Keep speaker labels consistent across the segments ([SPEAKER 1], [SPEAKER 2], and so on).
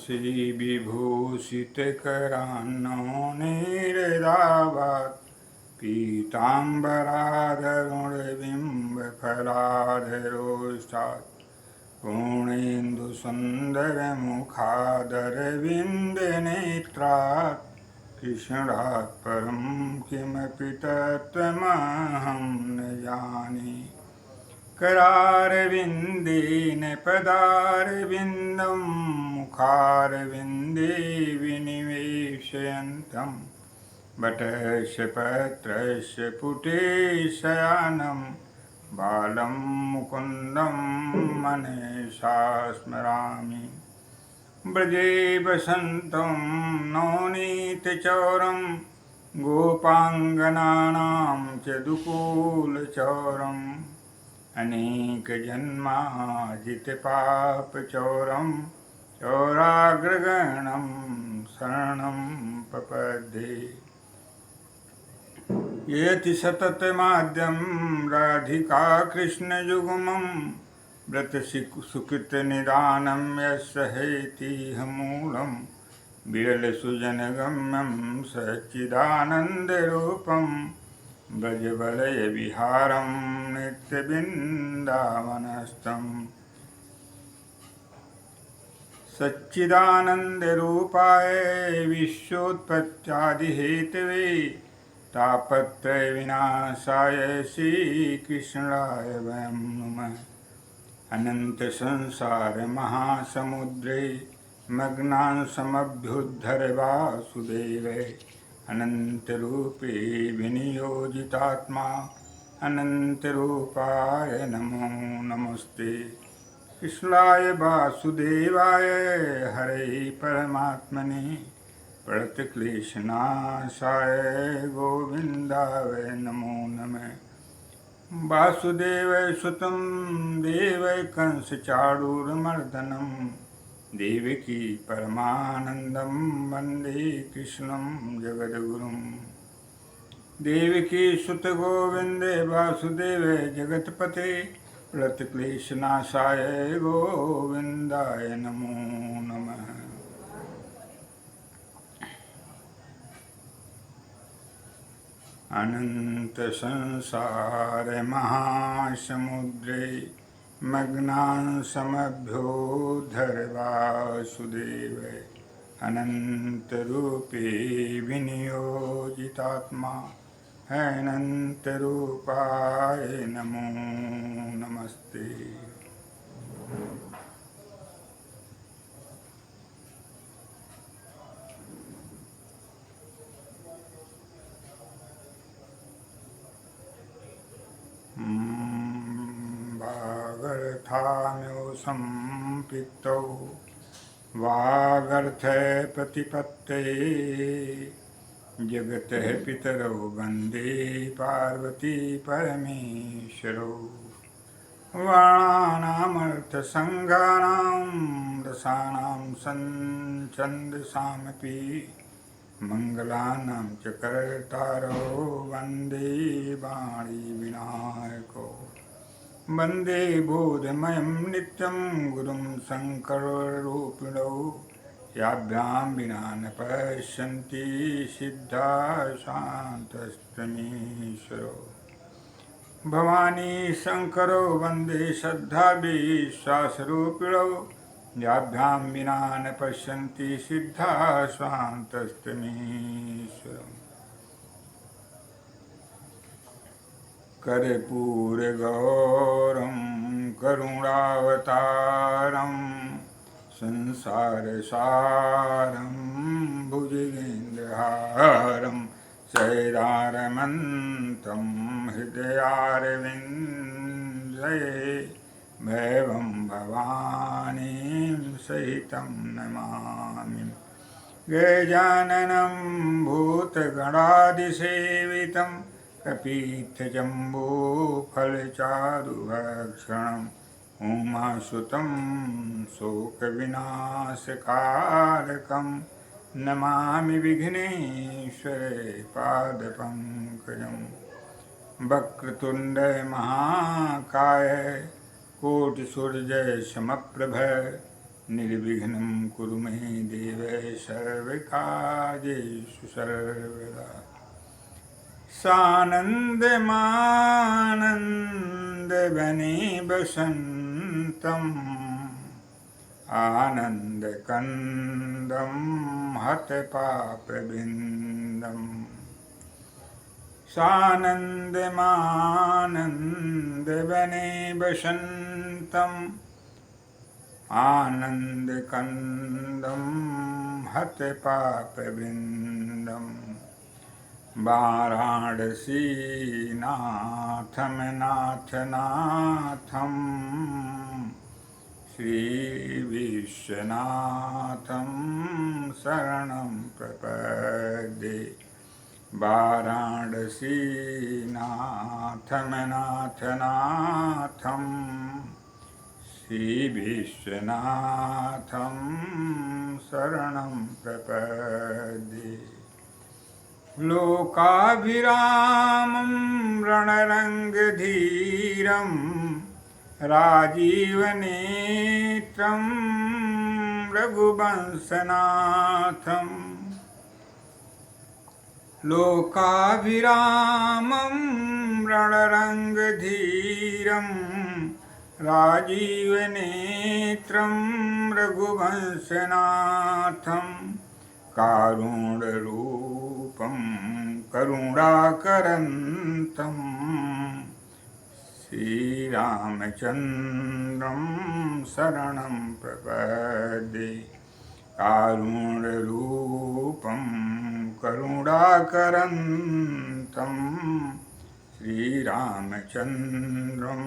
[SPEAKER 1] श्री विभूषितकरान्नो निर्दावात् पीताम्बरादरुणबिम्बफलाधरोष्टात् पूर्णेन्दुसुन्दरमुखादरविन्दनेत्रात् कृष्णात् परं किमपि तत्त्वमहं न जाने। करारविन्देन पदारविन्दं मुखारविन्दे विनिवेशयन्तं वटस्य पत्रस्य पुटे शयानं बालं मुकुन्दं मनसा स्मरामि। ब्रजे वसन्तं नवनीतचौरं गोपाङ्गनानां च दुकूलचौरम् अनेकजन्माजितपापचौरं चौराग्रगणं शरणं पपद्ये। येति सततमाद्यं राधिका कृष्णयुग्मं व्रतसुकृतनिदानं यस्य हेतिह मूलं विरलसुजनगम्यं सच्चिदानन्दरूपं ब्रजवलयविहारं नित्यवृन्दावनस्थं। सच्चिदानन्दरूपाय विश्वोत्पत्त्यादिहेतवे तापत्रयविनाशाय श्रीकृष्णाय वयं नुमः। अनन्तसंसारमहासमुद्रे मग्नान् समभ्युद्धर वासुदेवे अनन्तरूपे विनियोजितात्मा अनन्तरूपाय नमो नमस्ते। कृष्णाय वासुदेवाय हरे परमात्मने प्रणतक्लेशनाशाय गोविन्दाय नमो नमः। वासुदेवसुतं देवकंसचाणूरमर्दनं देवकी परमानन्दं वन्दे कृष्णं जगद्गुरुं। देवकी सुत गोविन्दे वासुदेवे जगत्पते प्रणतक्लेशनाशाय गोविन्दाय नमो नमः। अनन्तसंसारमहासमुद्रे मग्नान् समभ्योद्धर वासुदेवे अनन्तरूपे विनियोजितात्मा अनन्तरूपाय नमो नमस्ते। वागर्थाम्योऽसं पित्तौ वागर्थे प्रतिपत्तये जगतः पितरौ वन्दे पार्वती परमेश्वरौ। वर्णानामर्थसङ्गानां रसानां छन्दसामपि मङ्गलानां च कर्तारौ वन्दे वाणीविनायकौ। वन्दे बोधमयं नित्यं गुरुं शङ्कररूपिणौ याभ्यां विना न पश्यन्ति सिद्धाः शान्तस्तमीश्वरौ। भवानी शङ्करौ वन्दे श्रद्धाविश्वासरूपिणौ याभ्यां विना न पश्यन्ति सिद्धाः शान्तस्तमीश्वरौ। कर्पूरगौरं करुणावतारं संसारसारं भुजगेन्द्रहारं सैरारमन्तं हृदयारविन्दे भैरवं भवानीं सहितं नमामि। गजाननं भूतगणादिसेवितं कपीतजम्बूफलचारुभक्षणम् उमासुतं शोकविनाशकारकं नमामि विघ्नेश्वरे पादपङ्कजं। वक्रतुण्ड महाकाय कोटिसूर्यसमप्रभ निर्विघ्नं कुरु मे देव सर्वकार्येषु सर्वदा। सानन्दमानन्दवने वसन्तम् आनन्दकन्दं हतपापविन्दम्। सानन्दमानन्दवने वसन्तम् आनन्दकन्दं हतपापविन्दम्। वाराणसीनाथं नाथनाथं श्रीविश्वनाथं शरणं प्रपद्ये। वाराणसीनाथं नाथनाथं श्रीविश्वनाथं शरणं प्रपद्ये। लोकाभिरामं रणरङ्गधीरं राजीवनेत्रं रघुवंशनाथं। लोकाभिरामं रणरङ्गधीरं राजीवनेत्रं रघुवंशनाथं। कारुण्यरूपं करुणाकरन्तं श्रीरामचन्द्रं शरणं प्रपद्ये। कारुण्यरूपं करुणाकरन्तं श्रीरामचन्द्रं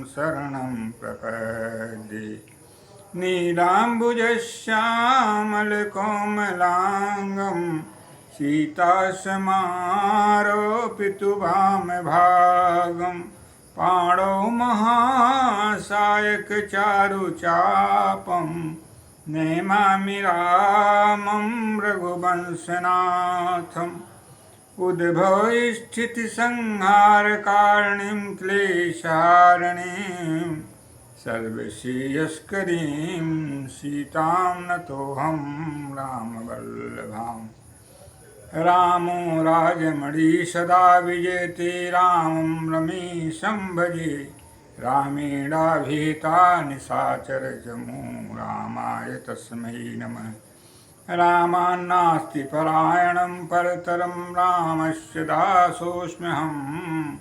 [SPEAKER 1] शरणं प्रपद्ये। नीलाम्बुजश्यामलकोमलाङ्गं सीतासमारोपितुवामभागं। पाणौ महासायकचारुचापं नमामि रामं रघुवंशनाथम्। उद्भवस्थितिसंहारकारिणीं क्लेशहारिणीं सर्वश्रेयस्करीं सीतां नतोऽहं रामवल्लभाम्। रामो राजमणि सदा विजयते रामं रमेशं भजे। रामेणाभिहिता निशाचरजमो रामाय तस्मै नमः। रामान्नास्ति परायणं परतरं रामस्य दासोऽस्म्यहम्।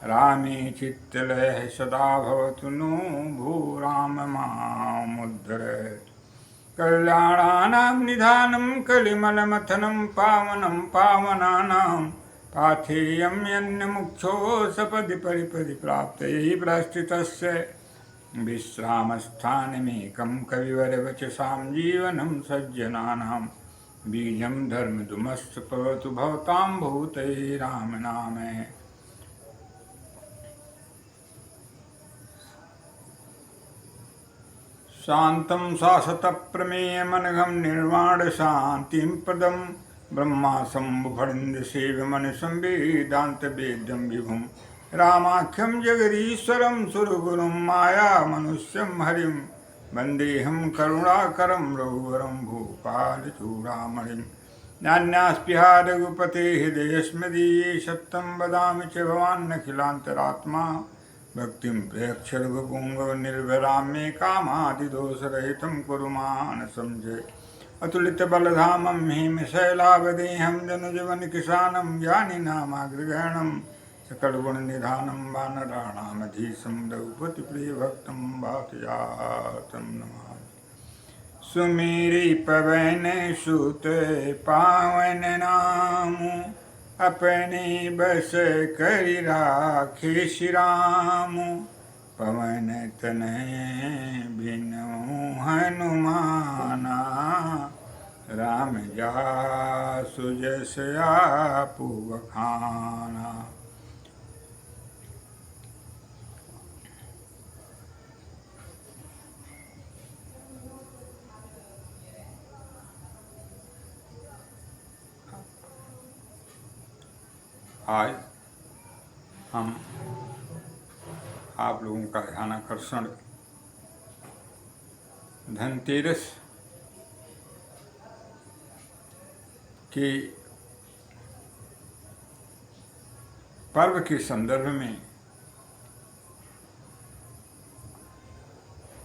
[SPEAKER 1] रामे चित्तलयः सदा भवतु नो भो राम मामुद्धर। कल्याणानां निधानं कलिमलमथनं पावनं पावनानां पाथेयं यन्नमुख्यो सपदि परिपदि प्राप्तये प्रस्थितस्य विश्रामस्थानमेकं कविवरवचसां जीवनं सज्जनानां। बीजं धर्मदुमस्तु भवतु भवतां भूतये रामनाम। शान्तं शाश्वतप्रमेयमनघं निर्वाणशान्तिं पदं ब्रह्माशम्भुफणिन्दसेव्यमनसं वेदान्तवेद्यं विभुं। रामाख्यं जगदीश्वरं सुरगुरुं मायामनुष्यं हरिं वन्देऽहं करुणाकरं रघुवरं भूपालचूडामणिं। नान्यास्पृहा रघुपतेः हृदयस्मदीये सत्यं वदामि च भवान्नखिलान्तरात्मा। भक्तिं प्रेक्ष्य रघुपुङ्गवनिर्भरां मे कामादिदोषरहितं कुरु मानसं जय। अतुलितबलधामं हेमशैलावदेहं जनुजवनकिसानं ज्ञानिनामाग्रगणं सकलगुणनिधानं वानराणामधीशं रघुपतिप्रियभक्तं वातजातं नमामि। सुमेरि पवन सुत पावन नाम अपने बस करि राखे श्री राम। पवन तनय बिनु हनुमाना राम जासु जस आपु बखाना। आज हम आप लोगों का ध्यान आकर्षण धनतेरस के पर्व के संदर्भ में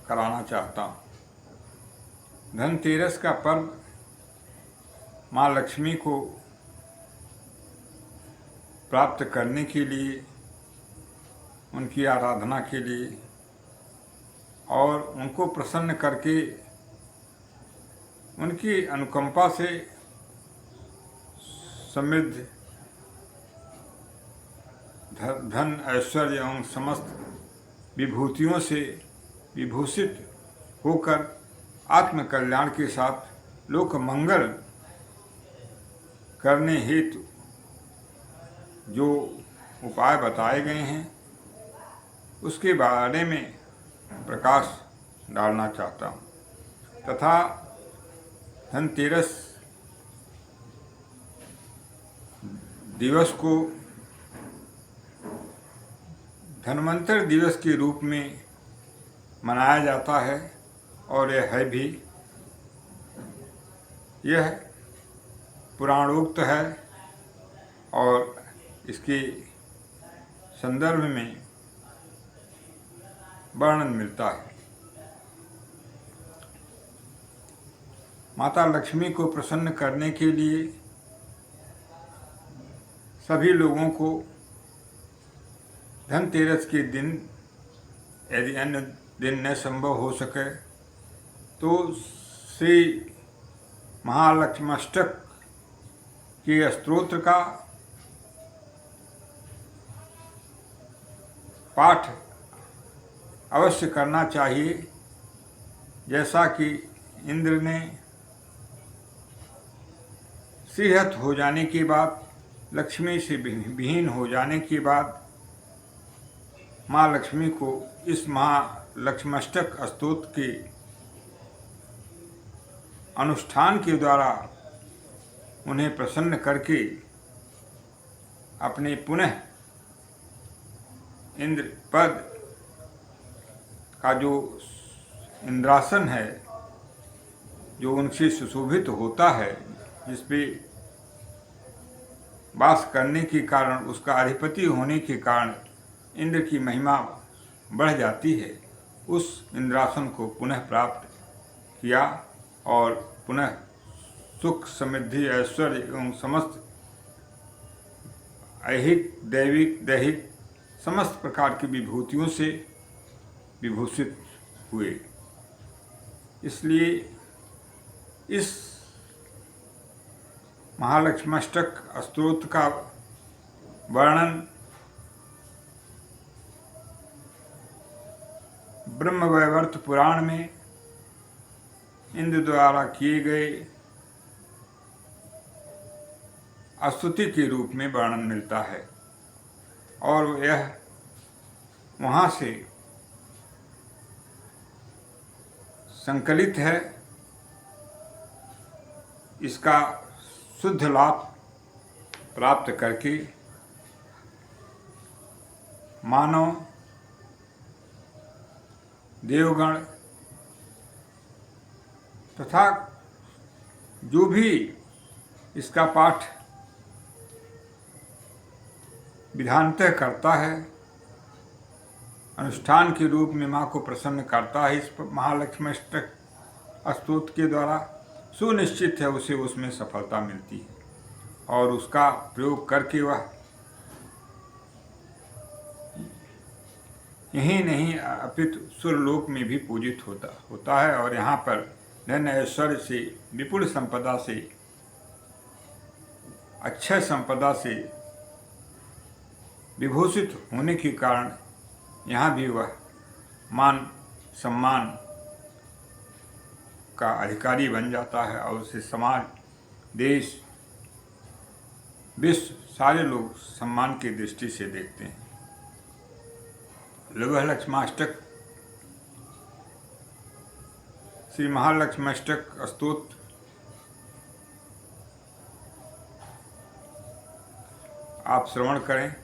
[SPEAKER 1] कराना चाहता हूँ। धनतेरस का पर्व माँ लक्ष्मी को प्राप्त करने के लिए, उनकी आराधना के लिए और उनको प्रसन्न करके उनकी अनुकंपा से समृद्ध धन ऐश्वर्य एवं समस्त विभूतियों से विभूषित होकर आत्मकल्याण के साथ लोक मंगल करने हेतु जो उपाय बताए गए हैं उसके बारे में प्रकाश डालना चाहता हूँ। तथा धनतेरस दिवस को धन्वंतर दिवस के रूप में मनाया जाता है और यह है भी, यह पुराणोक्त है और इसके संदर्भ में वर्णन मिलता है। माता लक्ष्मी को प्रसन्न करने के लिए सभी लोगों को धनतेरस के दिन, यदि अन्य दिन न संभव हो सके तो श्री महालक्ष्माष्टक के स्तोत्र का पाठ अवश्य करना चाहिए। जैसा कि इंद्र ने श्रीहत हो जाने के बाद, लक्ष्मी से विहीन हो जाने के बाद माँ लक्ष्मी को इस महालक्ष्माष्टक स्तोत्र के अनुष्ठान के द्वारा उन्हें प्रसन्न करके अपने पुनः इंद्र पद का जो इंद्रासन है, जो उनसे सुशोभित होता है, जिस पे वास करने के कारण, उसका अधिपति होने के कारण इंद्र की महिमा बढ़ जाती है, उस इंद्रासन को पुनः प्राप्त किया और पुनः सुख, समृद्धि, ऐश्वर्य एवं समस्त ऐहिक, दैविक, दैहिक समस्त प्रकार की विभूतियों से विभूषित हुए। इसलिए इस महालक्ष्माष्टक स्तोत्र का वर्णन ब्रह्मवैवर्त पुराण में इंद्र द्वारा किए गए स्तुति के रूप में वर्णन मिलता है और यह वहाँ से संकलित है। इसका शुद्ध लाभ प्राप्त करके मानव, देवगण तथा जो भी इसका पाठ विधानतः करता है, अनुष्ठान के रूप में माँ को प्रसन्न करता है, इस महालक्ष्माष्टक स्तोत्र के द्वारा सुनिश्चित है उसे उसमें सफलता मिलती है और उसका प्रयोग करके वह यही नहीं अपितु सुरलोक में भी पूजित होता है और यहाँ पर धन ऐश्वर्य से, विपुल संपदा से, अक्षय संपदा से विभूषित होने के कारण यहाँ भी वह मान सम्मान का अधिकारी बन जाता है और उसे समाज, देश, विश्व सारे लोग सम्मान की दृष्टि से देखते हैं। लक्ष्माष्टक, श्री महालक्ष्माष्टक स्तोत्र आप श्रवण करें।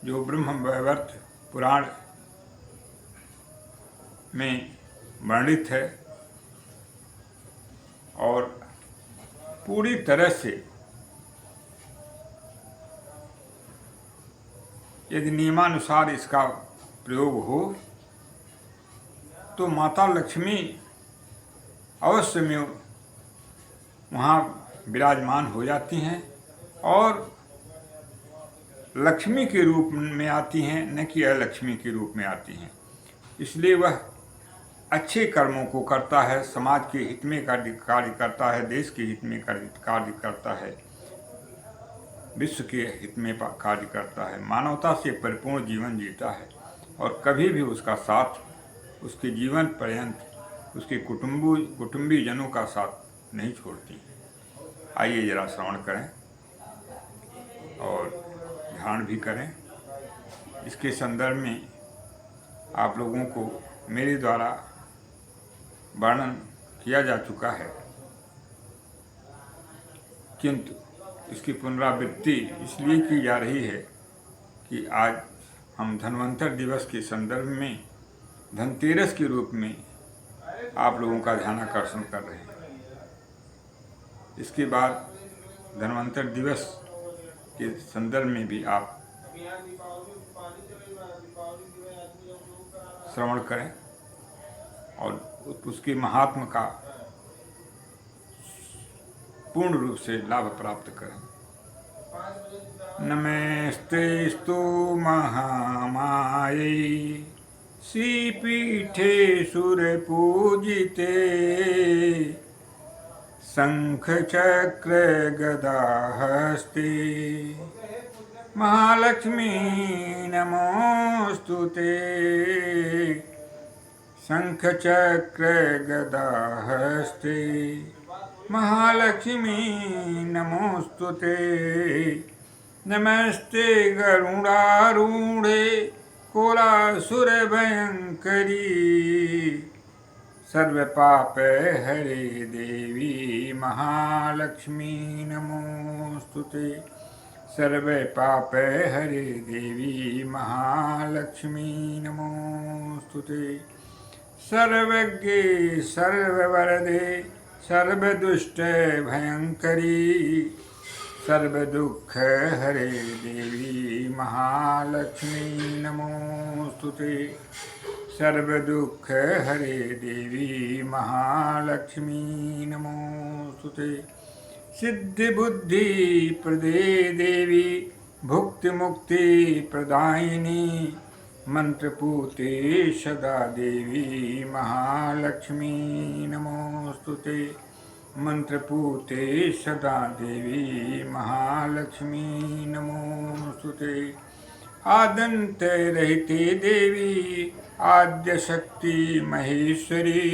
[SPEAKER 1] जो ब्रह्मवैवर्त पुराण में वर्णित है और पूरी तरह से यदि नियमानुसार इसका प्रयोग हो तो माता लक्ष्मी अवश्य में वहाँ विराजमान हो जाती हैं और लक्ष्मी के रूप में आती हैं, न कि अलक्ष्मी के रूप में आती हैं। इसलिए वह अच्छे कर्मों को करता है, समाज के हित में कार्य करता है, देश के हित में कार्य करता है, विश्व के हित में कार्य करता है, मानवता से परिपूर्ण जीवन जीता है और कभी भी उसका साथ उसके जीवन पर्यंत उसके कुटुंबी जनों का साथ नहीं छोड़ती। आइए जरा श्रवण करें और ध्यान भी करें। इसके संदर्भ में आप लोगों को मेरे द्वारा वर्णन किया जा चुका है, किंतु इसकी पुनरावृत्ति इसलिए की जा रही है कि आज हम धन्वंतर दिवस के संदर्भ में धनतेरस के रूप में आप लोगों का ध्यानाकर्षण कर रहे हैं। इसके बाद धन्वंतर दिवस के संदर्भ में भी आप श्रवण करें और उसके महात्म का पूर्ण रूप से लाभ प्राप्त करें। नमस्तेस्तु महामायै श्रीपीठे सुरपूजिते शंख चक्र गदाहस्ते महालक्ष्मी नमोस्तुते। शंख चक्र गदाहस्ते महालक्ष्मी नमोस्तुते। नमस्ते गरुडारूढ़े कोलासुर भयंकरी सर्वपाप हरे देवी महालक्ष्मी नमोस्तुते। सर्वपाप हरे देवी महालक्ष्मी नमोस्तुते। सर्वज्ञे सर्ववरदे सर्वदुष्ट भयंकरी सर्वदुःख हरे देवी महालक्ष्मी नमोस्तुते। सर्वदुःख हरे देवी महालक्ष्मी नमोस्तुते। सिद्धि बुद्धि प्रदे देवी भुक्ति मुक्ति प्रदायिनी मंत्रपूते सदा देवी महालक्ष्मी नमोस्तुते। मंत्रपूते सदा देवी महालक्ष्मी नमोस्तुते। आदंत रहते देवी आद्य शक्ति महेश्वरी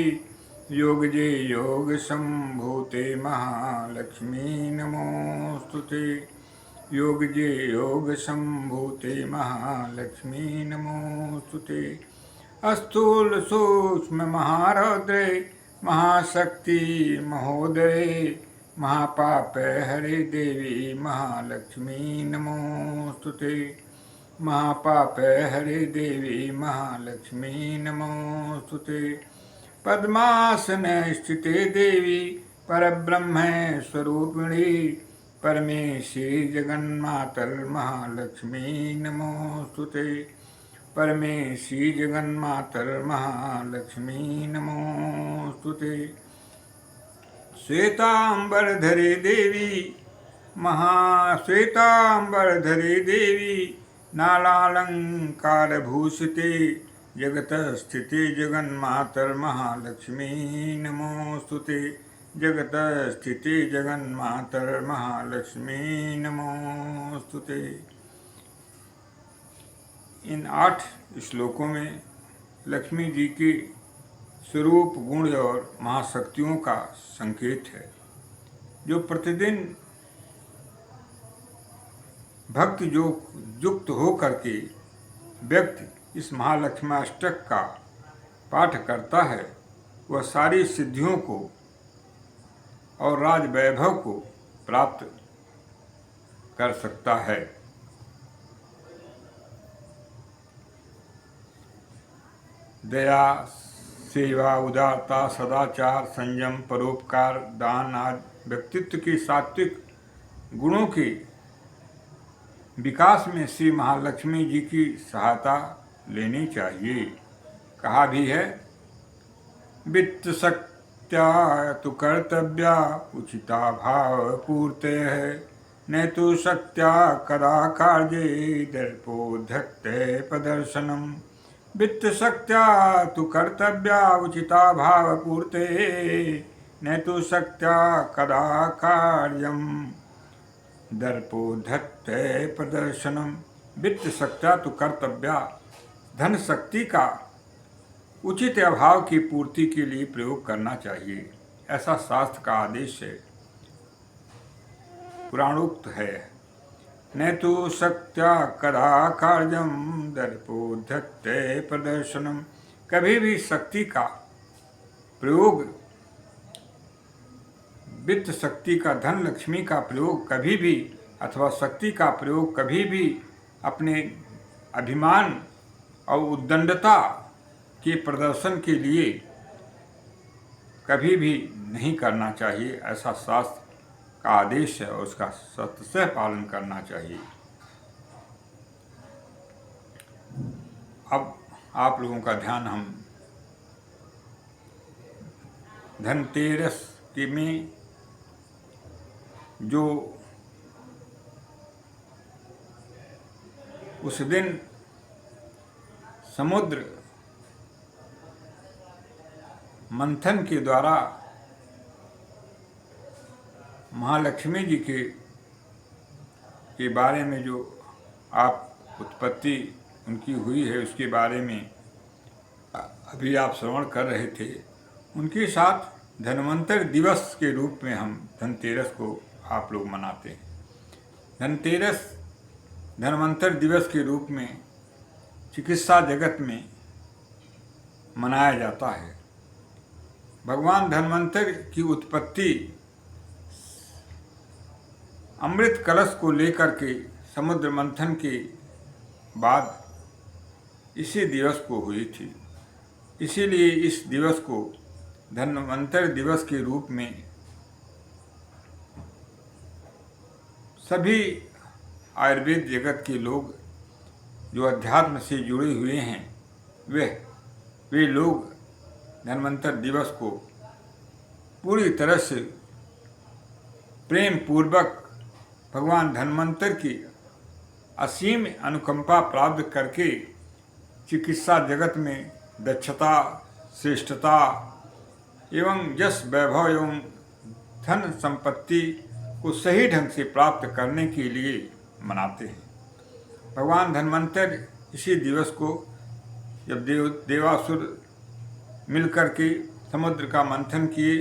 [SPEAKER 1] योगजे योग संभूते महालक्ष्मी नमोस्तुते। योगजे योग संभूते महालक्ष्मी नमोस्तुते। अस्थूल सूक्ष्म महारौद्रे महाशक्ति महोदये महापाप हरे देवी महालक्ष्मी नमोस्तुते। महापाप हरे देवी महालक्ष्मी नमोस्तुते। पद्मासन स्थिते देवी परब्रह्म स्वरूपिणी परमेशी जगन्मातर महालक्ष्मी नमोस्तुते। परमेशी जगन्मातर महालक्ष्मी नमोस्तुते। श्वेतांबरधरे देवी महाश्वेतांबरधरे देवी नालालंकार भूषिते जगत स्थिते जगन्मातर महालक्ष्मी नमोस्तुते। जगत स्थिते जगन्मातर महालक्ष्मी नमोस्तुते। इन 8 श्लोकों में लक्ष्मी जी के स्वरूप गुण और महाशक्तियों का संकेत है, जो प्रतिदिन भक्त जो युक्त हो करके व्यक्ति इस महालक्ष्माष्टक का पाठ करता है वह सारी सिद्धियों को और राज वैभव को प्राप्त कर सकता है। दया सेवा, उदारता, सदाचार, संयम, परोपकार, दान आदि व्यक्तित्व के सात्विक गुणों के विकास में श्री महालक्ष्मी जी की सहायता लेनी चाहिए। कहा भी है, वित्त शक्त्या तु कर्तव्या उचिता भाव पूर्ते है, न तो शक्त्या कदा कार्ये दर्पोद्धत्ते प्रदर्शनम। वित्त शक्त्या तु कर्तव्या उचिता भाव पूर्ते, न तो शक्त्या कदा कार्यम दर्पोद्धत्ते प्रदर्शनम। वित्त शक्त्या तु कर्तव्या, धन शक्ति का उचित अभाव की पूर्ति के लिए प्रयोग करना चाहिए, ऐसा शास्त्र का आदेश है, पुराणोक्त है। न तो शक्त्या कदा कार्यम दर्पोद्धत्ते प्रदर्शनम। कभी भी शक्ति का प्रयोग, वित्त शक्ति का, धन लक्ष्मी का प्रयोग कभी भी, अथवा शक्ति का प्रयोग कभी भी अपने अभिमान और उद्दंडता के प्रदर्शन के लिए कभी भी नहीं करना चाहिए, ऐसा शास्त्र का आदेश है और उसका सतत पालन करना चाहिए। अब आप लोगों का ध्यान हम धनतेरस के में जो उस दिन समुद्र मंथन के द्वारा महालक्ष्मी जी के बारे में जो आप उत्पत्ति उनकी हुई है उसके बारे में अभी आप श्रवण कर रहे थे, उनके साथ धन्वंतर दिवस के रूप में हम धनतेरस को आप लोग मनाते हैं। धनतेरस धन्वंतर दिवस के रूप में चिकित्सा जगत में मनाया जाता है। भगवान धन्वंतर की उत्पत्ति अमृत कलश को लेकर के समुद्र मंथन के बाद इसी दिवस को हुई थी। इसीलिए इस दिवस को धन्वंतर दिवस के रूप में सभी आयुर्वेद जगत के लोग जो अध्यात्म से जुड़े हुए हैं वे लोग धन्वंतर दिवस को पूरी तरह से प्रेम पूर्वक भगवान धन्वंतर की असीम अनुकंपा प्राप्त करके चिकित्सा जगत में दक्षता, श्रेष्ठता एवं यश, वैभव एवं धन संपत्ति को सही ढंग से प्राप्त करने के लिए मनाते हैं। भगवान धन्वंतर इसी दिवस को जब देवासुर मिलकर के समुद्र का मंथन किए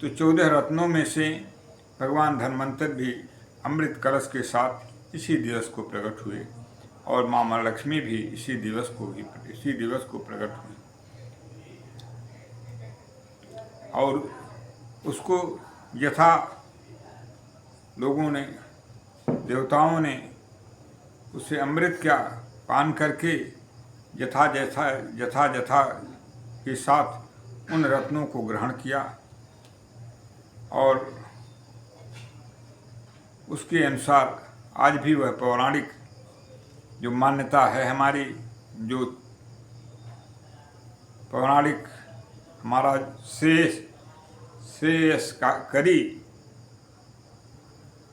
[SPEAKER 1] तो 14 रत्नों में से भगवान धन्वंतर भी अमृत कलश के साथ इसी दिवस को प्रकट हुए और माँ महालक्ष्मी भी इसी दिवस को प्रकट हुई और उसको यथा लोगों ने, देवताओं ने उसे अमृत का पान करके यथा के साथ उन रत्नों को ग्रहण किया और उसके अनुसार आज भी वह पौराणिक जो मान्यता है हमारी, जो पौराणिक हमारा श्रेयस्करी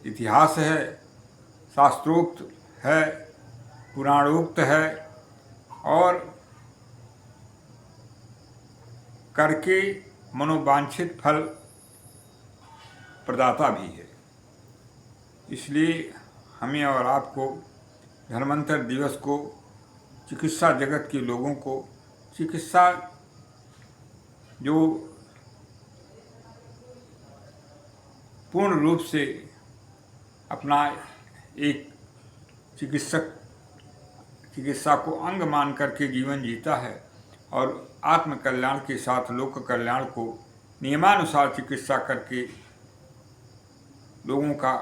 [SPEAKER 1] इतिहास है, शास्त्रोक्त है, पुराणोक्त है और करके मनोवांछित फल प्रदाता भी है। इसलिए हमें और आपको धन्वंतर दिवस को, चिकित्सा जगत के लोगों को, चिकित्सा जो पूर्ण रूप से अपना एक चिकित्सा को अंग मान करके जीवन जीता है और आत्म कल्याण के साथ लोक कल्याण को नियमानुसार चिकित्सा करके लोगों का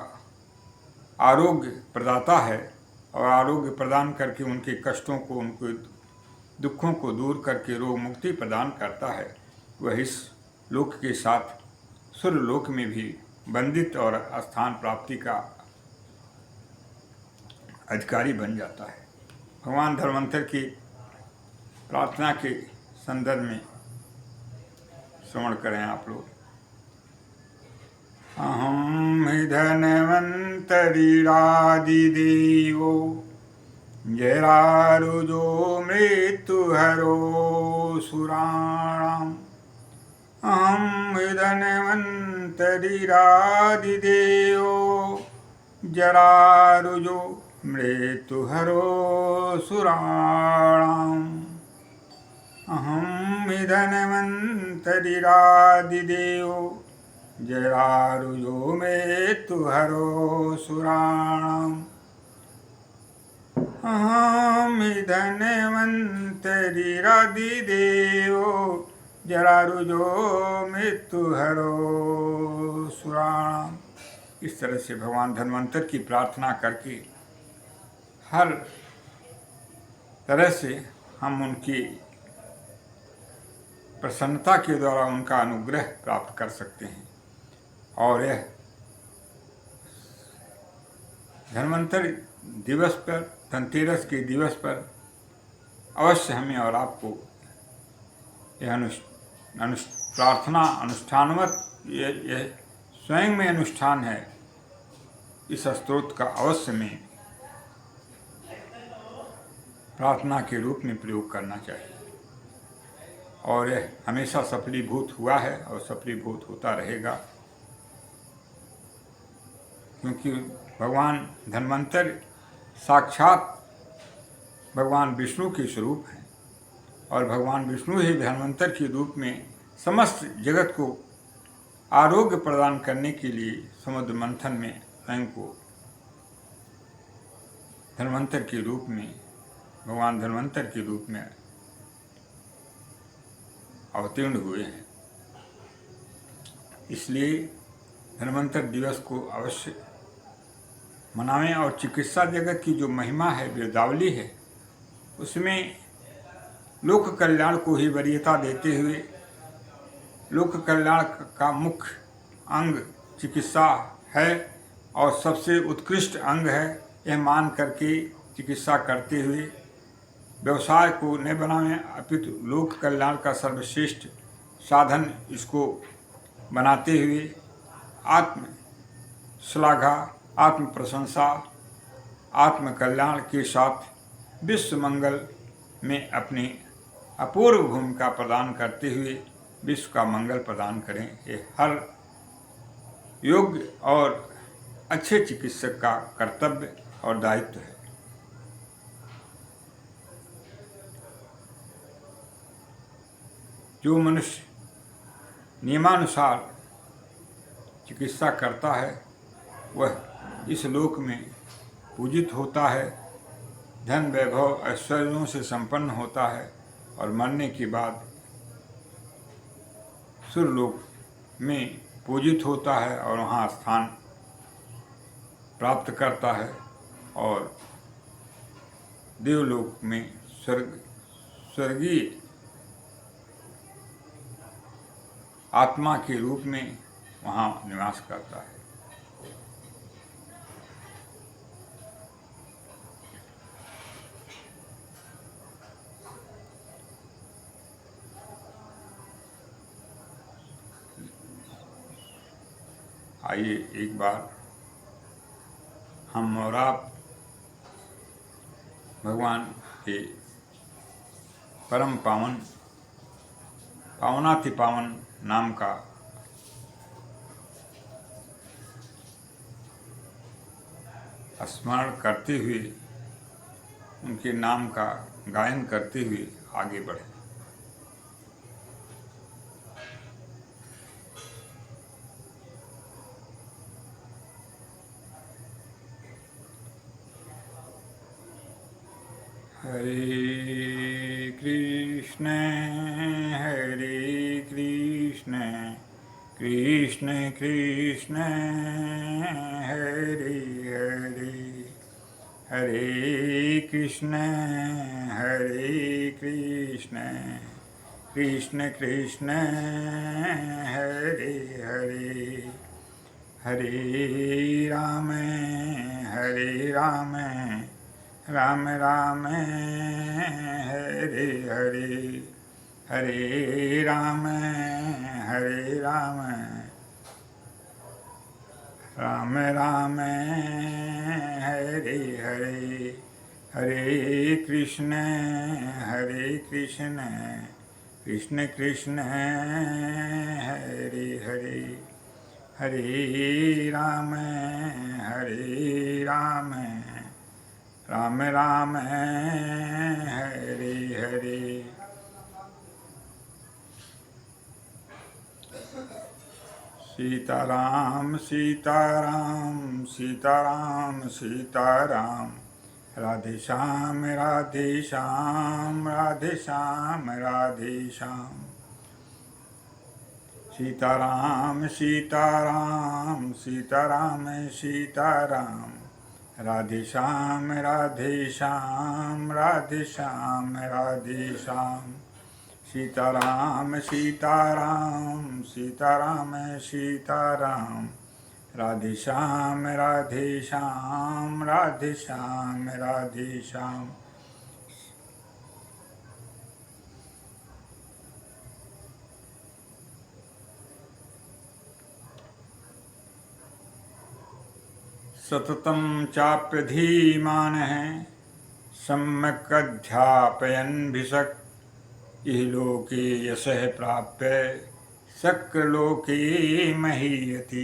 [SPEAKER 1] आरोग्य प्रदाता है और आरोग्य प्रदान करके उनके कष्टों को, उनको दुखों को दूर करके रोग मुक्ति प्रदान करता है, वह इस लोक के साथ सुरलोक में भी वंदित और स्थान प्राप्ति का अधिकारी बन जाता है। भगवान धन्वंतर की प्रार्थना के संदर्भ में श्रवण करें आप लोग। अहम हि धन्वन्तरिरादिदेवो जरारुजो मृत्युहरो सुराणाम्। अहम हि धन्वन्तरिरादिदेवो जरारुजो मृत्युहरो सुराणाम्। अहम हि धन्वन्तरिरादिदेवो जरारुजो मृत्युहरो सुराणाम्। अहम हि धन्वन्तरिरादिदेवो जरारुजो मृत्युहरो सुराणाम्। इस तरह से भगवान धन्वंतर की प्रार्थना करके हर तरह से हम उनकी प्रसन्नता के द्वारा उनका अनुग्रह प्राप्त कर सकते हैं। और यह धन्वंतर दिवस पर, धनतेरस के दिवस पर अवश्य हमें और आपको यह प्रार्थना अनुष्ठानवत यह स्वयं में अनुष्ठान है, इस स्तोत्र का अवश्य में प्रार्थना के रूप में प्रयोग करना चाहिए। और यह हमेशा सफलीभूत हुआ है और सफलीभूत होता रहेगा, क्योंकि भगवान धन्वंतर साक्षात भगवान विष्णु के स्वरूप हैं और भगवान विष्णु ही धन्वंतर के रूप में समस्त जगत को आरोग्य प्रदान करने के लिए समुद्र मंथन में स्वयं को धन्वंतर के रूप में, भगवान धन्वंतर के रूप में अवतीर्ण हुए हैं। इसलिए धन्वंतर दिवस को अवश्य मनावें। और चिकित्सा जगत की जो महिमा है, वेदावली है, उसमें लोक कल्याण को ही वरीयता देते हुए लोक कल्याण का मुख्य अंग चिकित्सा है और सबसे उत्कृष्ट अंग है, यह मान करके चिकित्सा करते हुए व्यवसाय को न बनावें, अपितु लोक कल्याण का सर्वश्रेष्ठ साधन इसको बनाते हुए आत्म श्लाघा, आत्म प्रशंसा, आत्म कल्याण के साथ विश्व मंगल में अपनी अपूर्व भूमिका प्रदान करते हुए विश्व का मंगल प्रदान करें। ये हर योग्य और अच्छे चिकित्सक का कर्तव्य और दायित्व है। जो मनुष्य नियमानुसार चिकित्सा करता है वह इस लोक में पूजित होता है, धन वैभव ऐश्वर्यों से संपन्न होता है और मरने के बाद सुरलोक में पूजित होता है और वहाँ स्थान प्राप्त करता है और देवलोक में स्वर्गीय आत्मा के रूप में वहाँ निवास करता है। आइए एक बार हम और आप भगवान के परम पावन पावनाति पावन नाम का स्मरण करते हुए, उनके नाम का गायन करते हुए आगे बढ़ें। हरे कृष्ण कृष्ण कृष्ण हरे हरे हरे कृष्ण कृष्ण कृष्ण हरे हरे, हरे राम राम राम हरे हरे, हरे राम राम राम हरे हरे, हरे कृष्ण कृष्ण कृष्ण हरे हरे, हरे राम राम राम हरे हरे। सीताराम सीताराम सीताराम सीताराम, राधे श्याम राधे श्याम राधे श्याम राधे श्याम। सीताराम सीताराम सीताराम सीताराम, राधे श्याम राधे श्याम राधे श्याम राधे श्याम। सीताराम सीताराम सीताराम सीताराम, राधे श्याम राधे श्याम राधे श्याम राधे श्याम। सततं चाप्यधीमानः सम्यक् अध्यापयन् भिषक्, इहलोके यशः प्राप्य शक्रलोके महीयते।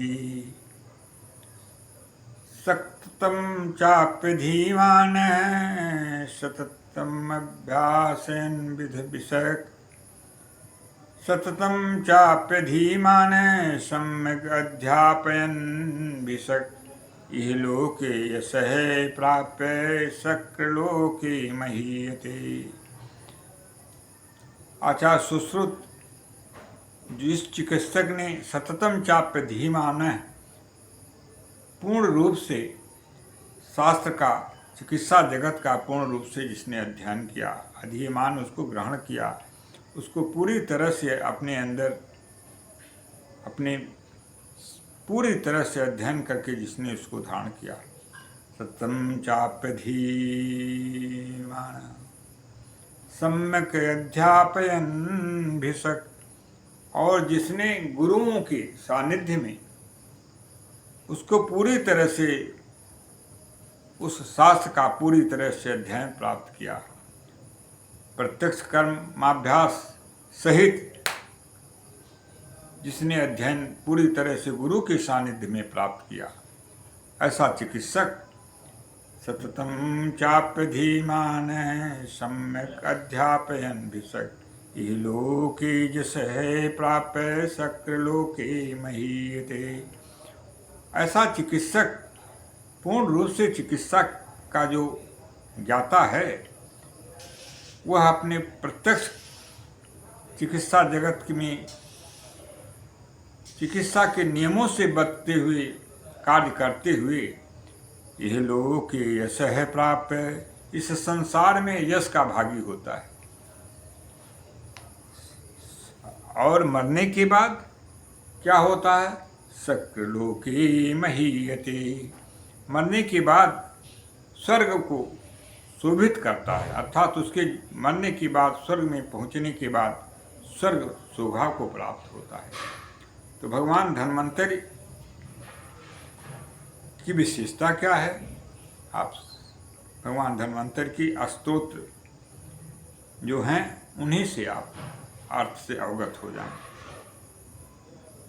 [SPEAKER 1] सततं चाप्यधीमानः सततम् अभ्यासयन् भिषक्, सततं चाप्यधीमानः सम्यक् अध्यापयन् भिषक्, इहलोके यशः प्राप्य शक्रलोके महीयते। आचार्य सुश्रुत, जिस चिकित्सक ने सततम चाप्य धीमान पूर्ण रूप से शास्त्र का, चिकित्सा जगत का पूर्ण रूप से जिसने अध्ययन किया, अधिमान उसको ग्रहण किया, उसको पूरी तरह से अपने अंदर, अपने पूरी तरह से अध्ययन करके जिसने उसको धारण किया, सततम चाप्य धीमान सम्यक अध्यापयन् भिषक्, और जिसने गुरुओं के सानिध्य में उसको पूरी तरह से, उस शास्त्र का पूरी तरह से अध्ययन प्राप्त किया, प्रत्यक्ष कर्माभ्यास सहित जिसने अध्ययन पूरी तरह से गुरु के सानिध्य में प्राप्त किया, ऐसा चिकित्सक सततं चाप्यधीमान सम्यक् अध्यापयन् भिषक्, इहलोके यशः प्राप्य शक्रलोके महीयते। ऐसा चिकित्सक पूर्ण रूप से चिकित्सा का जो ज्ञाता है, वह अपने प्रत्यक्ष चिकित्सा जगत में चिकित्सा के नियमों से बचते हुए, कार्य करते हुए, यह लोके यशः प्राप्य, इस संसार में यश का भागी होता है, और मरने के बाद क्या होता है, शक्रलोके महीयते, मरने के बाद स्वर्ग को शोभित करता है, अर्थात उसके मरने के बाद स्वर्ग में पहुंचने के बाद स्वर्ग शोभा को प्राप्त होता है। तो भगवान धन्वंतरि की विशेषता क्या है, आप भगवान धन्वंतरि की स्तोत्र जो हैं उन्हीं से आप अर्थ से अवगत हो जाएं।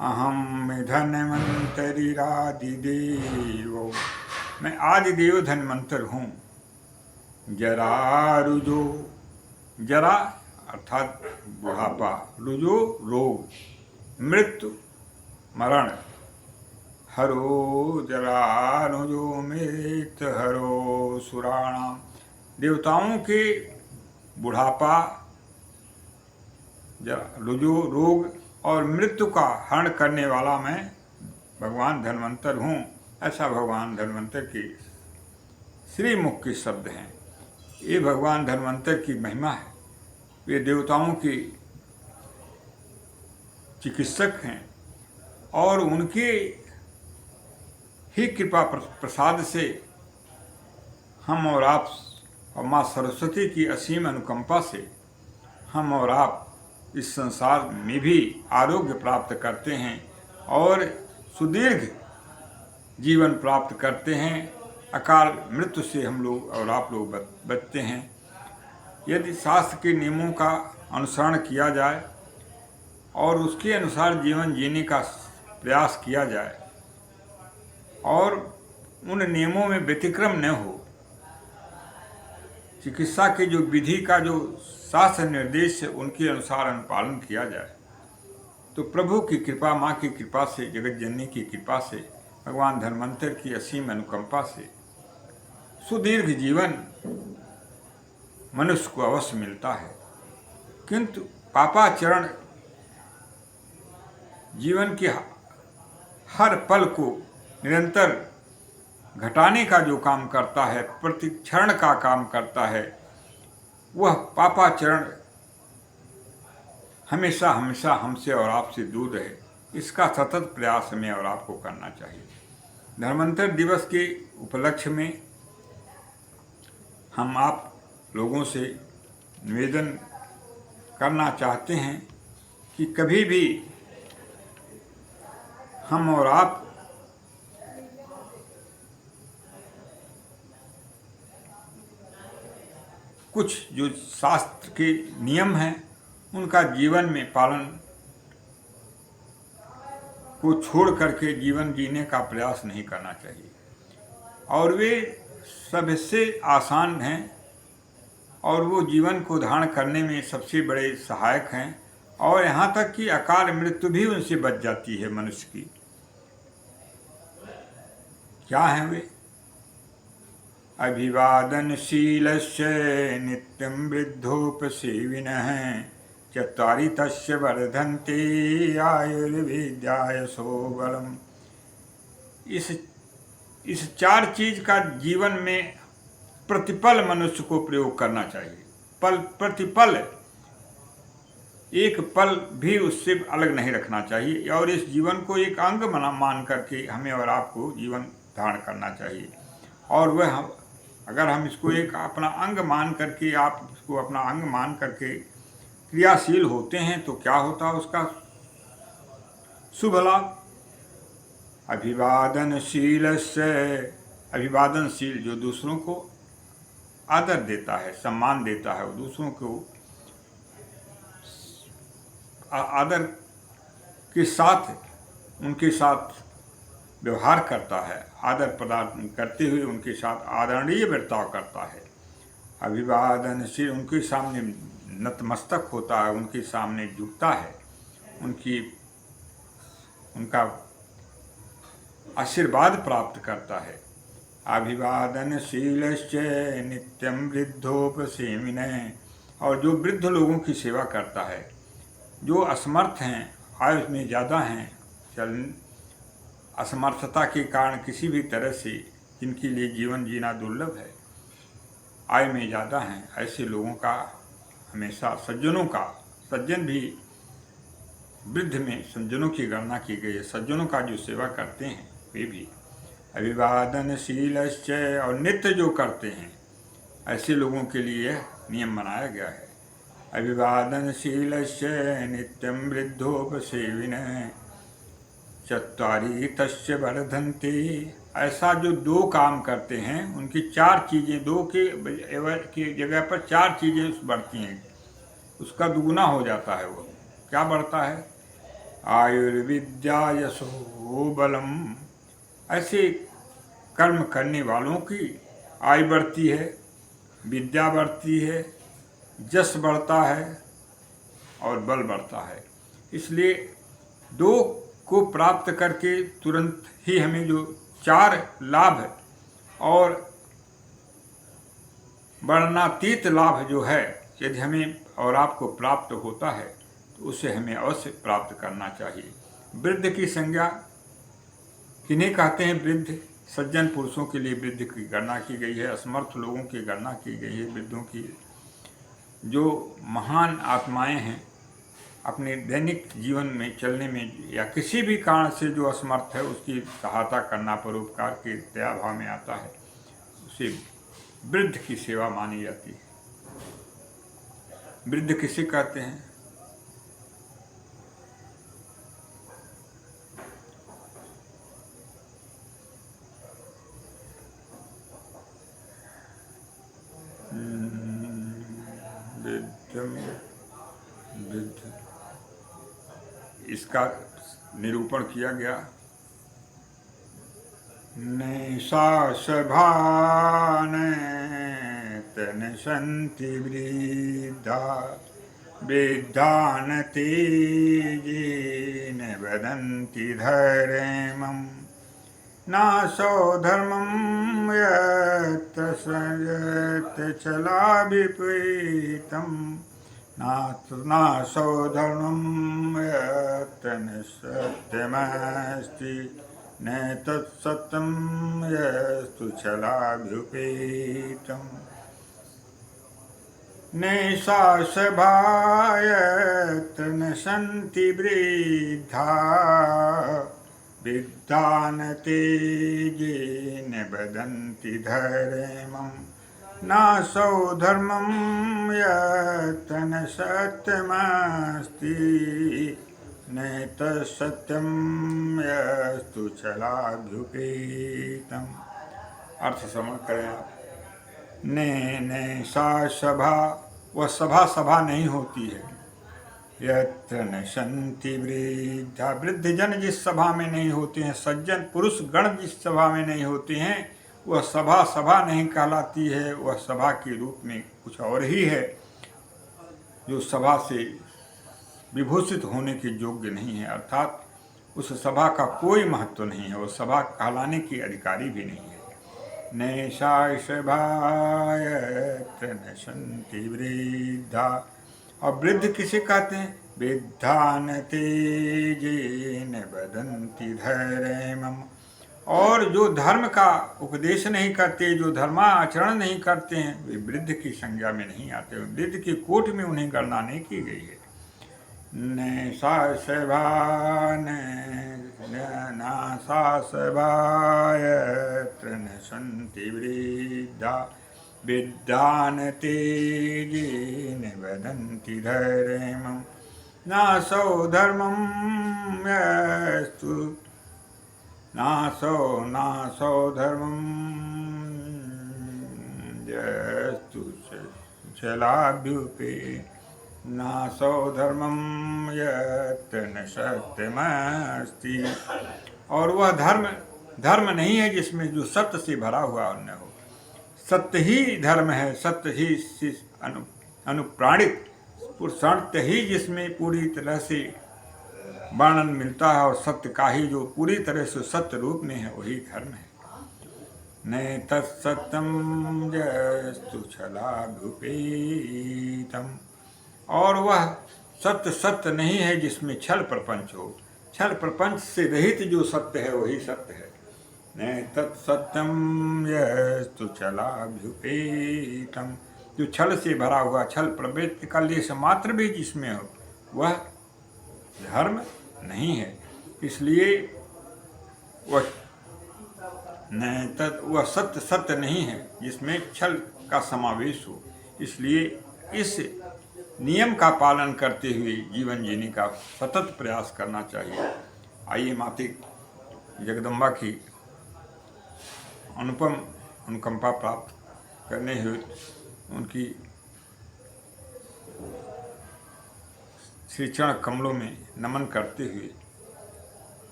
[SPEAKER 1] अहम धन्वंतरिरादिदेव, मैं आदिदेव धन्वंतर हूँ। जरा रुजो, जरा अर्थात बुढ़ापा, रुजो रोग, मृत्यु मरण, हरो जरा रुजो मृत हरो सुराणाम, देवताओं के बुढ़ापा, रुजो रोग और मृत्यु का हरण करने वाला मैं भगवान धन्वंतर हूँ। ऐसा भगवान धन्वंतर की श्रीमुख के शब्द हैं। ये भगवान धन्वंतर की महिमा है। वे देवताओं के चिकित्सक हैं और उनके ही कृपा प्रसाद से हम और आप और माँ सरस्वती की असीम अनुकंपा से हम और आप इस संसार में भी आरोग्य प्राप्त करते हैं और सुदीर्घ जीवन प्राप्त करते हैं। अकाल मृत्यु से हम लोग और आप लोग बचते हैं। यदि शास्त्र के नियमों का अनुसरण किया जाए और उसके अनुसार जीवन जीने का प्रयास किया जाए और उन नियमों में व्यतिक्रम न हो, चिकित्सा के जो विधि का जो शास्त्र निर्देश है उनके अनुसार अनुपालन किया जाए, तो प्रभु की कृपा, माँ की कृपा से, जगत जननी की कृपा से, भगवान धन्वंतर की असीम अनुकंपा से सुदीर्घ जीवन मनुष्य को अवश्य मिलता है। किंतु पापाचरण जीवन के हर पल को निरंतर घटाने का जो काम करता है, प्रतिक्षण का काम करता है, वह पापाचरण हमेशा हमेशा हमसे और आपसे दूर रहे, इसका सतत प्रयास हमें और आपको करना चाहिए। धन्वंतर दिवस के उपलक्ष्य में हम आप लोगों से निवेदन करना चाहते हैं कि कभी भी हम और आप कुछ जो शास्त्र के नियम हैं उनका जीवन में पालन को छोड़ करके जीवन जीने का प्रयास नहीं करना चाहिए। और वे सबसे आसान हैं और वो जीवन को धारण करने में सबसे बड़े सहायक हैं, और यहाँ तक कि अकाल मृत्यु भी उनसे बच जाती है मनुष्य की। क्या हैं वे? अभिवादनशीलस्य नित्यं वृद्धोपसेविनः चत्वारि तस्य वर्धन्ते आयुर्विद्यायशो बलम्। इस चार चीज का जीवन में प्रतिपल मनुष्य को प्रयोग करना चाहिए। प्रतिपल एक पल भी उससे अलग नहीं रखना चाहिए और इस जीवन को एक अंग मान करके हमें और आपको जीवन धारण करना चाहिए। और वह अगर हम इसको एक अपना अंग मान करके, आप इसको अपना अंग मान करके क्रियाशील होते हैं तो क्या होता है उसका शुभ लाभ। अभिवादनशील जो दूसरों को आदर देता है, सम्मान देता है, दूसरों को आदर के साथ उनके साथ व्यवहार करता है, आदर प्रदान करते हुए उनके साथ आदरणीय बर्ताव करता है। अभिवादनशील उनके सामने नतमस्तक होता है, उनके सामने झुकता है, उनका आशीर्वाद प्राप्त करता है। अभिवादनशीलश्च नित्यं वृद्धोपसेविनः, और जो वृद्ध लोगों की सेवा करता है, जो असमर्थ हैं, आयु में ज़्यादा हैं, असमर्थता के कारण किसी भी तरह से जिनके लिए जीवन जीना दुर्लभ है, आयु में ज़्यादा हैं, ऐसे लोगों का हमेशा सज्जन भी वृद्ध में सज्जनों की गणना की गई है। सज्जनों का जो सेवा करते हैं वे भी अभिवादनशीलश्च, और नित्य जो करते हैं ऐसे लोगों के लिए नियम बनाया गया है। अभिवादनशीलश्च नित्यं वृद्धोपसेविनः चत्वारि तस्य वर्धन्ते। ऐसा जो दो काम करते हैं उनकी चार चीज़ें, दो की जगह पर चार चीज़ें बढ़ती हैं, उसका दुगुना हो जाता है। वो क्या बढ़ता है? आयुर्विद्या यशो बलम। ऐसे कर्म करने वालों की आयु बढ़ती है, विद्या बढ़ती है, यश बढ़ता है और बल बढ़ता है। इसलिए दो को प्राप्त करके तुरंत ही हमें जो चार लाभ और वर्णनातीत लाभ जो है, यदि हमें और आपको प्राप्त होता है तो उसे हमें अवश्य प्राप्त करना चाहिए। वृद्ध की संज्ञा किन्हें कहते हैं? वृद्ध सज्जन पुरुषों के लिए वृद्ध की गणना की गई है, असमर्थ लोगों की गणना की गई है वृद्धों की। जो महान आत्माएं हैं, अपने दैनिक जीवन में चलने में या किसी भी कारण से जो असमर्थ है उसकी सहायता करना परोपकार के दया भाव में आता है, उसे वृद्ध की सेवा मानी जाती है। वृद्ध किसे कहते हैं? वृद्ध, इसका निरूपण किया गया। नैषा सभान तन सन्ति वृद्धा वृद्धान तेजेन वदन्ति धैर्यम् नासो धर्मं यत् चला विपरीतम् नासो धर्मं यत् न सत्यमस्ति न तत्सत्यं यस्तु चलाभ्युपेतम् नैषा सभा यत्र न सन्ति वृद्धा वृद्धान तेजेन वदन्ति धैर्यम् नासो धर्मं यत् न सत्यमस्ति न तत्सत्यं यस्तु चलाभ्युपेतम्। अर्थ समझ करें आप। नैषा सभा, वह सभा नहीं होती है। यत्र न सन्ति वृद्धा, वृद्धजन जिस सभा में नहीं होते हैं, सज्जन पुरुष गण जिस सभा में नहीं होते हैं, वह सभा नहीं कहलाती है। वह सभा के रूप में कुछ और ही है, जो सभा से विभूषित होने के योग्य नहीं है। अर्थात उस सभा का कोई महत्व नहीं है, वह सभा कहलाने की अधिकारी भी नहीं है। नैषा सभा यत्र न सन्ति वृद्धा, और वृद्ध किसे कहते हैं? वृद्धान तेजेन वदन्ति धैर्यम्, और जो धर्म का उपदेश नहीं करते, जो धर्माचरण नहीं करते हैं, वे वृद्ध की संज्ञा में नहीं आते। वृद्ध की कोट में उन्हें गणना नहीं की गई है। नैषा सभा नासा सभा यत्र न सन्ति वृद्धा वृद्धान तेजेन वदन्ति धैर्यम् नासो धर्मं यस्तु नासो धर्मं यस्तु चलाभ्युपे नासो धर्मं यत् न सत्यमस्ति, और वह धर्म नहीं है जिसमें जो सत्य से भरा हुआ न हो। सत्य ही धर्म है, सत्य ही अनुप्राणित सत्य ही जिसमें पूरी तरह से वर्णन मिलता है, और सत्य का ही जो पूरी तरह से सत्य रूप में है, वही धर्म है। न तत्सत्यम यस्तु छलाभ्युपेतम्, और वह सत्य नहीं है जिसमें छल प्रपंच हो। छल प्रपंच से रहित जो सत्य है वही सत्य है। न तत्सत्यम यस्तु छलाभ्युपेतम्, जो छल से भरा हुआ, छल प्रवृत्ति का लेश मात्र भी जिसमें हो, वह धर्म नहीं है। इसलिए वह सत्य नहीं है जिसमें छल का समावेश हो। इसलिए इस नियम का पालन करते हुए जीवन जीने का सतत प्रयास करना चाहिए। आइए माता जगदम्बा की अनुपम अनुकंपा प्राप्त करने हेतु उनकी श्री चरण कमलों में नमन करते हुए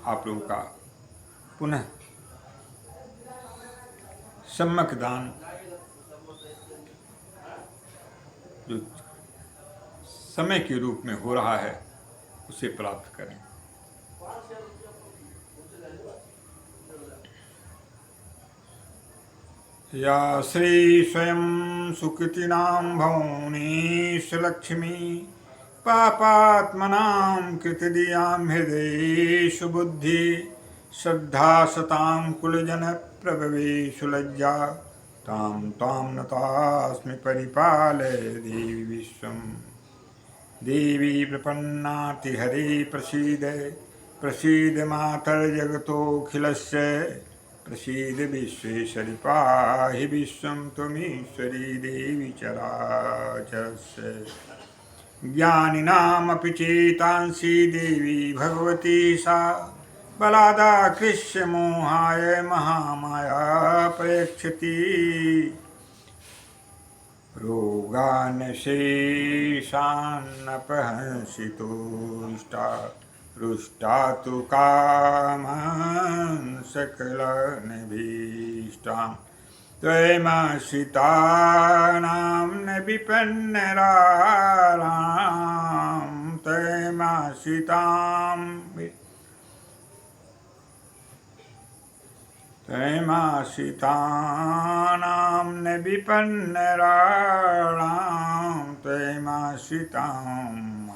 [SPEAKER 1] आप लोगों का पुनः सम्यक दान जो समय के रूप में हो रहा है उसे प्राप्त करें। या श्री स्वयं सुकृतिनां भौनीश लक्ष्मी पापात्मनां कृतदियां हृदयेषु बुद्धि श्रद्धा सतां कुलजन प्रभवेषु लज्जा तां तां नतास्मि परिपालय देवी विश्वम्। देवी प्रपन्नातिहरे प्रसीद प्रसीद मातर्जगतोऽखिलस्य प्रसीद विश्वेश्वरि पाहि विश्वं त्वमीश्वरी देवी चराचरस्य। ज्ञानिनामपि चेतांसि देवी भगवती सा बलादाकृष्य मोहाय महामाया प्रयच्छति। रोगान् शेषान्नपहंसि तुष्टा रुष्टा तु कामान् सकलनभीष्टां त्वयमाश्रितानां न विपन्नराणां त्वयमाश्रितानां न विपन्नराणां त्वयमाश्रितां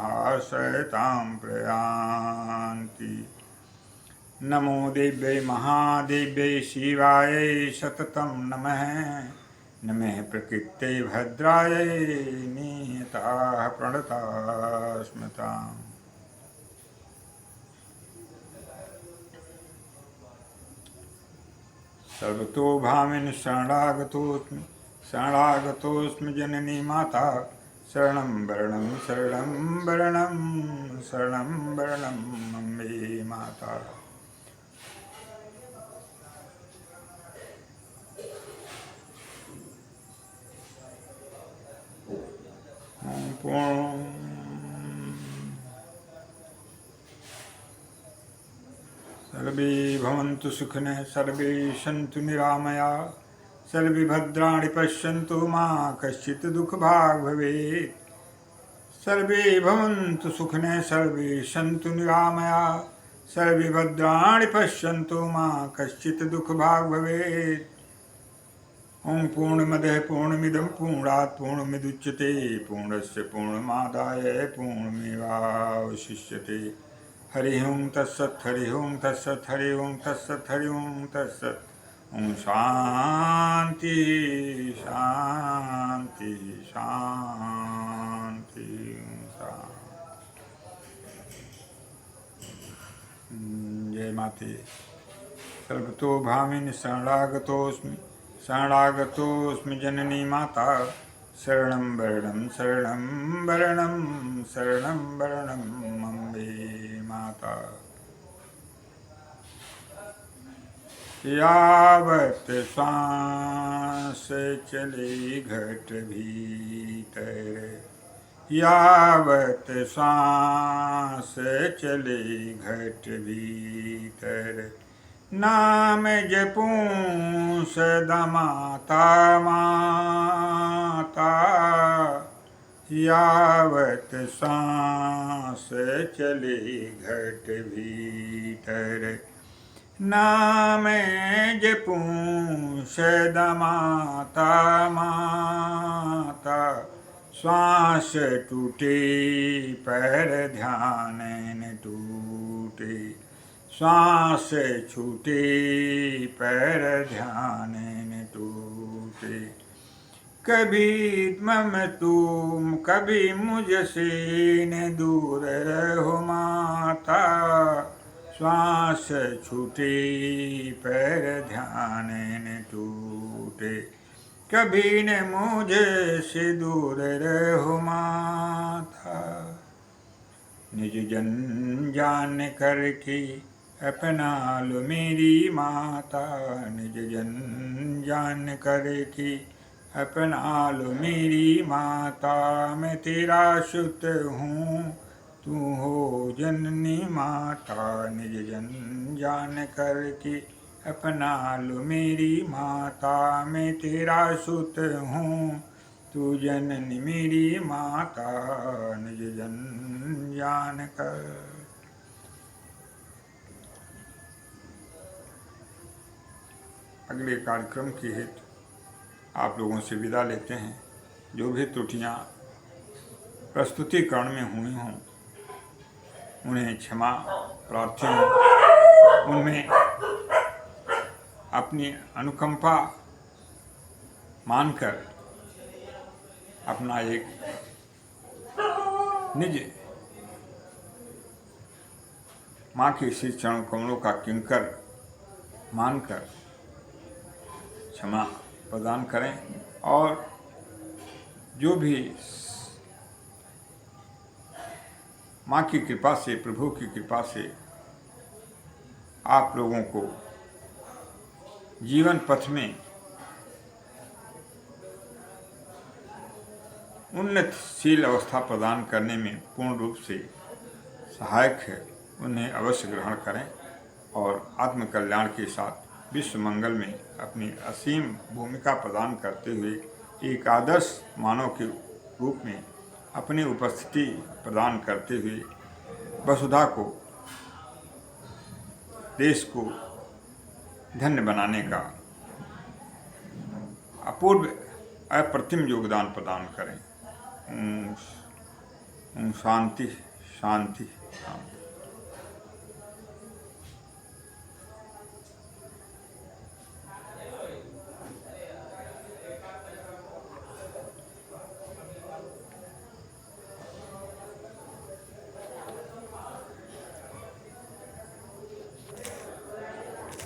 [SPEAKER 1] आश्रयतां प्रयान्ति। नमो देव्यै महादेव्यै शिवायै सततं नमः। नमः प्रकृत्यै भद्रायै नियताः प्रणताः स्मृताम्। सर्वतो भामिनि शरणागतोऽस्मि जननी माता शरणं वरणं शरणं वरणं शरणं वरणं अम्बे माता। सर्वे भवन्तु सुखिनः सर्वे सन्तु निरामया सर्वे भद्राणि पश्यन्तु मा कश्चित् दुःखभाग् भवेत्। सर्वे भवन्तु सुखिनः सर्वे सन्तु निरामया सर्वे भद्राणि पश्यन्तु मा कश्चित् दुःखभाग् भवेत्। ॐ पूर्णमदः पूर्णमिदं पूर्णात् पूर्णमुदच्यते पूर्णस्य पूर्णमादाय पूर्णमेवावशिष्यते। हरि ओं तत्सत् हरि ओं तत्सत् हरि ओं तत्सत् हरि ओं तत्सत्। ओं शांति शांति शांति जय माते। सर्वतो भामिनि शरणागतोऽस्मि जननी माता शरणं वरणं शरणं वरणं शरणं वरणं अम्बे माता। यावत् श्वास चले घट भीतर यावत् श्वास चले घट भीतर नाम जपूं सदा माता माता। यावत् सांस चले घट भीतर नाम जपूं सदा माता माता। श्वास टूटे पर ध्यान न टूटे श्वास छूटे पर ध्यान न टूटे। कभी मम तुम कभी मुझसे न दूर रहो माता। श्वास छूटे पर ध्यान न टूटे कभी न मुझसे दूर रहो माता। निज जन जान करके अपना लो मेरी माता। निज जन जान करके अपना लो मेरी माता। मैं तेरा सुत हूँ तू हो जननी माता। निज जन जान करके अपना लो मेरी माता। मैं तेरा सुत हूँ तू जननी मेरी माता। निज जन जान कर। अगले कार्यक्रम की हेतु आप लोगों से विदा लेते हैं। जो भी त्रुटियां प्रस्तुतिकरण में हुई हों उन्हें क्षमा प्रार्थी हूँ। उनमें अपनी अनुकंपा मानकर अपना एक निज माँ के श्री चरण कमलों का किंकर मानकर क्षमा प्रदान करें। और जो भी माँ की कृपा से, प्रभु की कृपा से आप लोगों को जीवन पथ में उन्नतशील अवस्था प्रदान करने में पूर्ण रूप से सहायक है, उन्हें अवश्य ग्रहण करें और आत्मकल्याण के साथ विश्व मंगल में अपनी असीम भूमिका प्रदान करते हुए एक आदर्श मानव के रूप में अपनी उपस्थिति प्रदान करते हुए वसुधा को, देश को धन्य बनाने का अपूर्व अप्रतिम योगदान प्रदान करें। शांति शांति शांति।